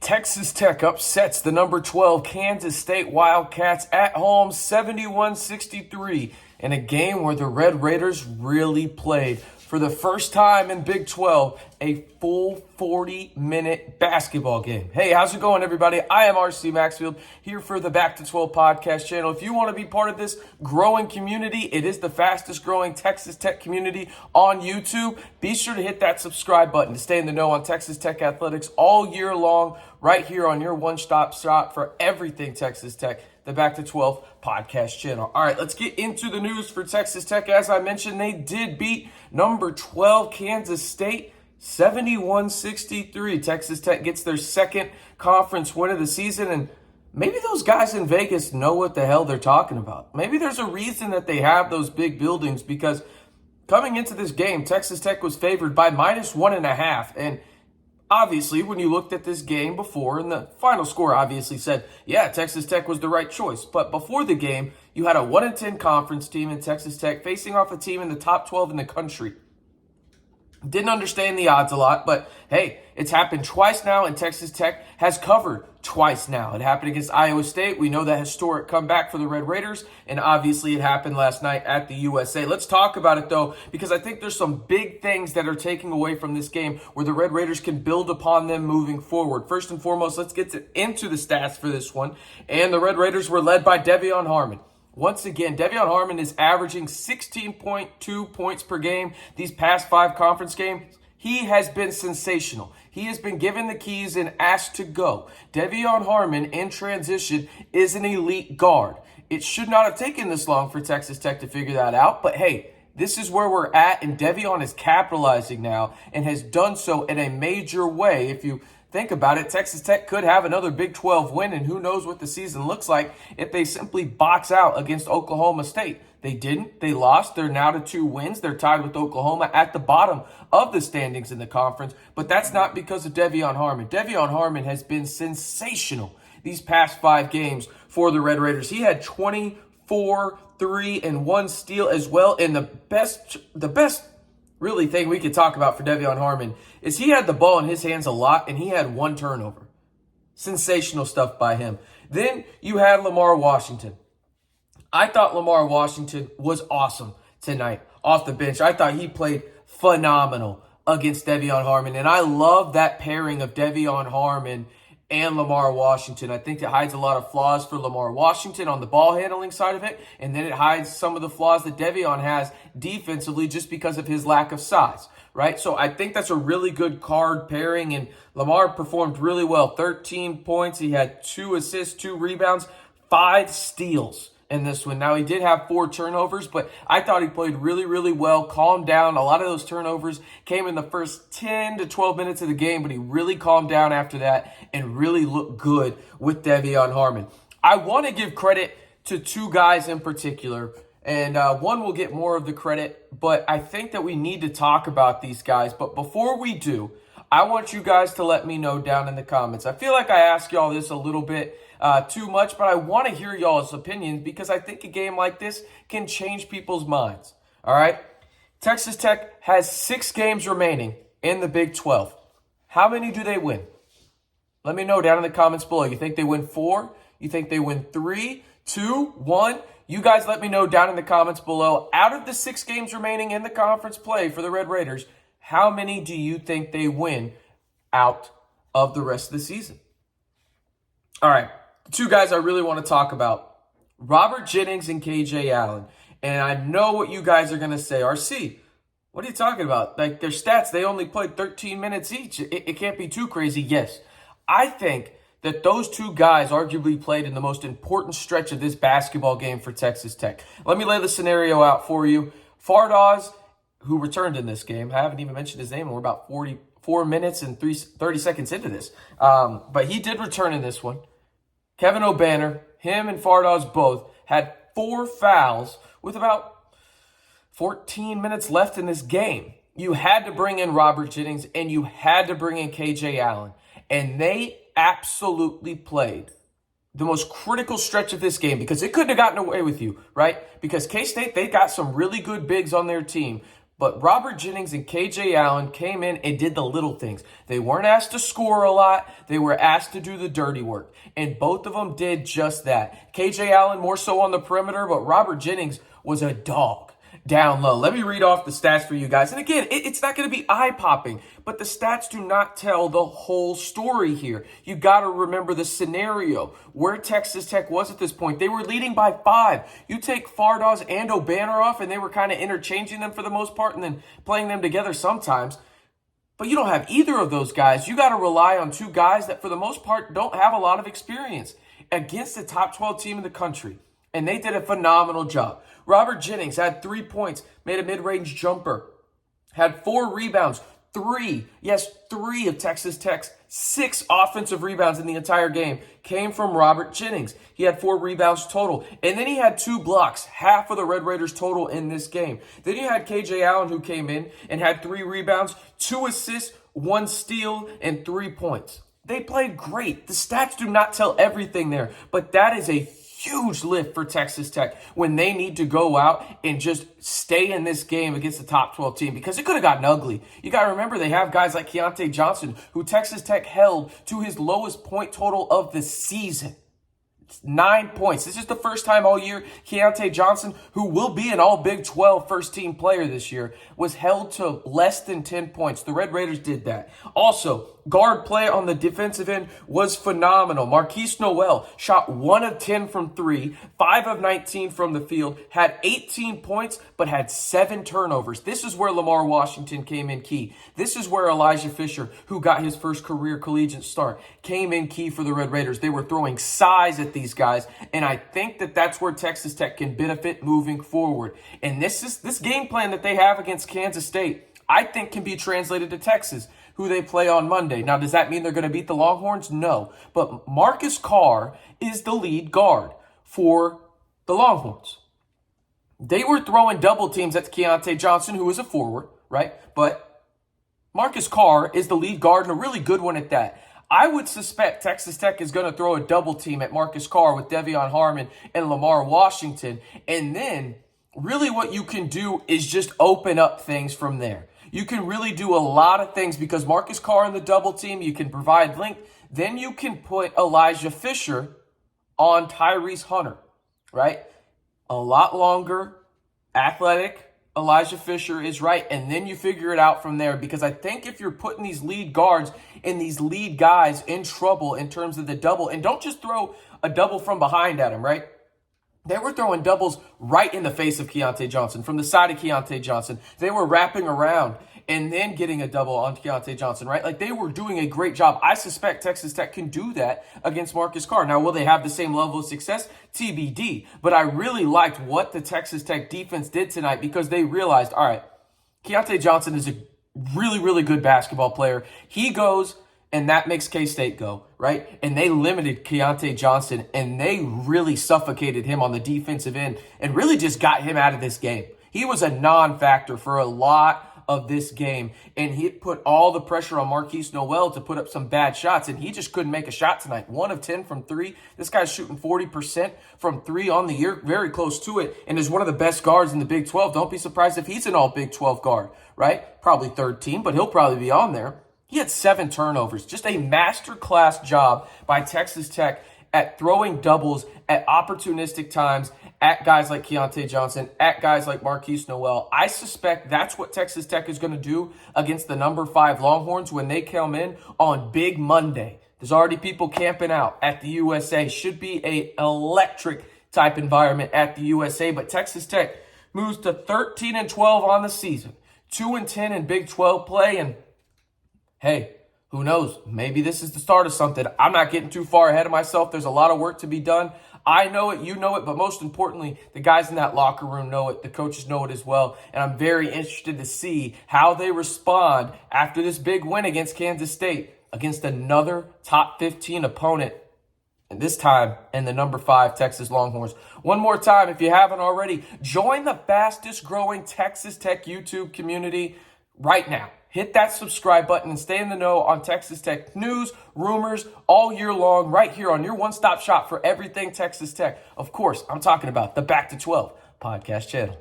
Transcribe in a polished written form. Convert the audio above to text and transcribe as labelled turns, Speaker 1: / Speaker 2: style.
Speaker 1: Texas Tech upsets the number 12 Kansas State Wildcats at home 71-63 in a game where the Red Raiders really played. For the first time in Big 12, a full 40-minute basketball game. Hey, how's it going, everybody? I am RC Maxfield here for the Back to 12 podcast channel. If you want to be part of this growing community, it is the fastest growing Texas Tech community on YouTube. Be sure to hit that subscribe button to stay in the know on Texas Tech athletics all year long, right here on your one-stop shop for everything Texas Tech, the Back to 12 podcast channel. All right, let's get into the news for Texas Tech. As I mentioned, they did beat number 12 Kansas State 71-63. Texas Tech gets their second conference win of the season, and maybe those guys in Vegas know what the hell they're talking about. Maybe there's a reason that they have those big buildings, because coming into this game, Texas Tech was favored by -1.5, and obviously, when you looked at this game before, and the final score obviously said, yeah, Texas Tech was the right choice. But before the game, you had a 1-10 conference team in Texas Tech facing off a team in the top 12 in the country. Didn't understand the odds a lot, but hey, it's happened twice now, and Texas Tech has covered twice now. It happened against Iowa State. We know that historic comeback for the Red Raiders, and obviously it happened last night at the USA. Let's talk about it, though, because I think there's some big things that are taking away from this game where the Red Raiders can build upon them moving forward. First and foremost, let's get into the stats for this one, and the Red Raiders were led by De'Vion Harmon. Once again, De'Vion Harmon is averaging 16.2 points per game these past 5 conference games. He has been sensational. He has been given the keys and asked to go. De'Vion Harmon in transition is an elite guard. It should not have taken this long for Texas Tech to figure that out, but hey, this is where we're at, and De'Vion is capitalizing now and has done so in a major way. If you think about it, Texas Tech could have another Big 12 win, and who knows what the season looks like if they simply box out against Oklahoma State. They didn't. They lost. They're now to 2 wins. They're tied with Oklahoma at the bottom of the standings in the conference, but that's not because of De'Vion Harmon. De'Vion Harmon has been sensational these past 5 games for the Red Raiders. He had 24, 3, and 1 steal as well, and the best really thing we could talk about for De'Vion Harmon is he had the ball in his hands a lot, and he had 1 turnover. Sensational stuff by him. Then you had Lamar Washington. I thought Lamar Washington was awesome tonight off the bench. I thought he played phenomenal against De'Vion Harmon, and I love that pairing of De'Vion Harmon and Lamar Washington. I think it hides a lot of flaws for Lamar Washington on the ball handling side of it, and then it hides some of the flaws that De'Vion has defensively just because of his lack of size, right? So I think that's a really good card pairing, and Lamar performed really well. 13 points, he had 2 assists, 2 rebounds, 5 steals in this one. Now, he did have 4 turnovers, but I thought he played really, really well, calmed down. A lot of those turnovers came in the first 10 to 12 minutes of the game, but he really calmed down after that and really looked good with De'Vion Harmon. I want to give credit to 2 guys in particular, and one will get more of the credit, but I think that we need to talk about these guys. But before we do, I want you guys to let me know down in the comments. I feel like I ask y'all this a little bit too much, but I want to hear y'all's opinions because I think a game like this can change people's minds. All right? Texas Tech has 6 games remaining in the Big 12. How many do they win? Let me know down in the comments below. You think they win 4? You think they win 3, 2, 1? You guys let me know down in the comments below. Out of the 6 games remaining in the conference play for the Red Raiders, how many do you think they win out of the rest of the season? All right. 2 guys I really want to talk about, Robert Jennings and KJ Allen. And I know what you guys are going to say. RC, what are you talking about? Like, their stats, they only played 13 minutes each. It can't be too crazy. Yes, I think that those 2 guys arguably played in the most important stretch of this basketball game for Texas Tech. Let me lay the scenario out for you. Fardaws, who returned in this game, I haven't even mentioned his name, and we're about 44 minutes and 30 seconds into this. But he did return in this one. Kevin Obanor, him and Fardaws both had 4 fouls with about 14 minutes left in this game. You had to bring in Robert Jennings and you had to bring in KJ Allen. And they absolutely played the most critical stretch of this game because it couldn't have gotten away with you, right? Because K-State, they got some really good bigs on their team. But Robert Jennings and KJ Allen came in and did the little things. They weren't asked to score a lot. They were asked to do the dirty work. And both of them did just that. KJ Allen more so on the perimeter, but Robert Jennings was a dog down low. Let me read off the stats for you guys. And again, it's not going to be eye-popping, but the stats do not tell the whole story here. You got to remember the scenario where Texas Tech was at this point. They were leading by 5. You take Fardaws and Obanor off, and they were kind of interchanging them for the most part and then playing them together sometimes. But you don't have either of those guys. You got to rely on 2 guys that for the most part don't have a lot of experience against the top 12 team in the country. And they did a phenomenal job. Robert Jennings had 3 points, made a mid-range jumper, had 4 rebounds, 3 of Texas Tech's 6 offensive rebounds in the entire game came from Robert Jennings. He had 4 rebounds total. And then he had 2 blocks, half of the Red Raiders total in this game. Then you had KJ Allen, who came in and had 3 rebounds, 2 assists, 1 steal, and 3 points. They played great. The stats do not tell everything there, but that is a huge lift for Texas Tech when they need to go out and just stay in this game against the top 12 team, because it could have gotten ugly. You got to remember they have guys like Keyonte Johnson, who Texas Tech held to his lowest point total of the season. 9 points. This is the first time all year Keyonte Johnson, who will be an all Big 12 first team player this year, was held to less than 10 points. The Red Raiders did that. Also, guard play on the defensive end was phenomenal. Markquis Nowell shot 1 of 10 from 3, 5 of 19 from the field, had 18 points, but had 7 turnovers. This is where Lamar Washington came in key. This is where Elijah Fisher, who got his first career collegiate start, came in key for the Red Raiders. They were throwing size at these guys, and I think that that's where Texas Tech can benefit moving forward. And this game plan that they have against Kansas State, I think can be translated to Texas, who they play on Monday. Now, does that mean they're going to beat the Longhorns? No. But Marcus Carr is the lead guard for the Longhorns. They were throwing double teams at Keyonte Johnson, who is a forward, right? But Marcus Carr is the lead guard, and a really good one at that. I would suspect Texas Tech is going to throw a double team at Marcus Carr with De'Vion Harmon and Lamar Washington. And then really what you can do is just open up things from there. You can really do a lot of things because Marcus Carr in the double team, you can provide length. Then you can put Elijah Fisher on Tyrese Hunter, right? A lot longer, athletic. Elijah Fisher is right, and then you figure it out from there, because I think if you're putting these lead guards and these lead guys in trouble in terms of the double, and don't just throw a double from behind at them, right? They were throwing doubles right in the face of Keyonte Johnson, from the side of Keyonte Johnson. They were wrapping around and then getting a double on Keyonte Johnson, right? Like, they were doing a great job. I suspect Texas Tech can do that against Marcus Carr. Now, will they have the same level of success? TBD. But I really liked what the Texas Tech defense did tonight, because they realized, all right, Keyonte Johnson is a really, really good basketball player. He goes, and that makes K-State go, right? And they limited Keyonte Johnson, and they really suffocated him on the defensive end and really just got him out of this game. He was a non-factor for a lot of this game, and he put all the pressure on Markquis Nowell to put up some bad shots, and he just couldn't make a shot tonight. 1 of 10 from 3. This guy's shooting 40% from 3 on the year, very close to it, and is one of the best guards in the Big 12. Don't be surprised if he's an all Big 12 guard, right? Probably third team, but he'll probably be on there. He had 7 turnovers. Just a masterclass job by Texas Tech at throwing doubles at opportunistic times at guys like Keyonte Johnson, at guys like Markquis Nowell. I suspect that's what Texas Tech is going to do against the number 5 Longhorns when they come in on Big Monday. There's already people camping out at the USA. Should be a electric type environment at the USA, but Texas Tech moves to 13-12 on the season, 2-10 in Big 12 play, and hey, who knows? Maybe this is the start of something. I'm not getting too far ahead of myself. There's a lot of work to be done. I know it, you know it, but most importantly, the guys in that locker room know it. The coaches know it as well. And I'm very interested to see how they respond after this big win against Kansas State, against another top 15 opponent, and this time in the number 5 Texas Longhorns. One more time, if you haven't already, join the fastest growing Texas Tech YouTube community right now. Hit that subscribe button and stay in the know on Texas Tech news, rumors, all year long, right here on your one-stop shop for everything Texas Tech. Of course, I'm talking about the Back to 12 podcast channel.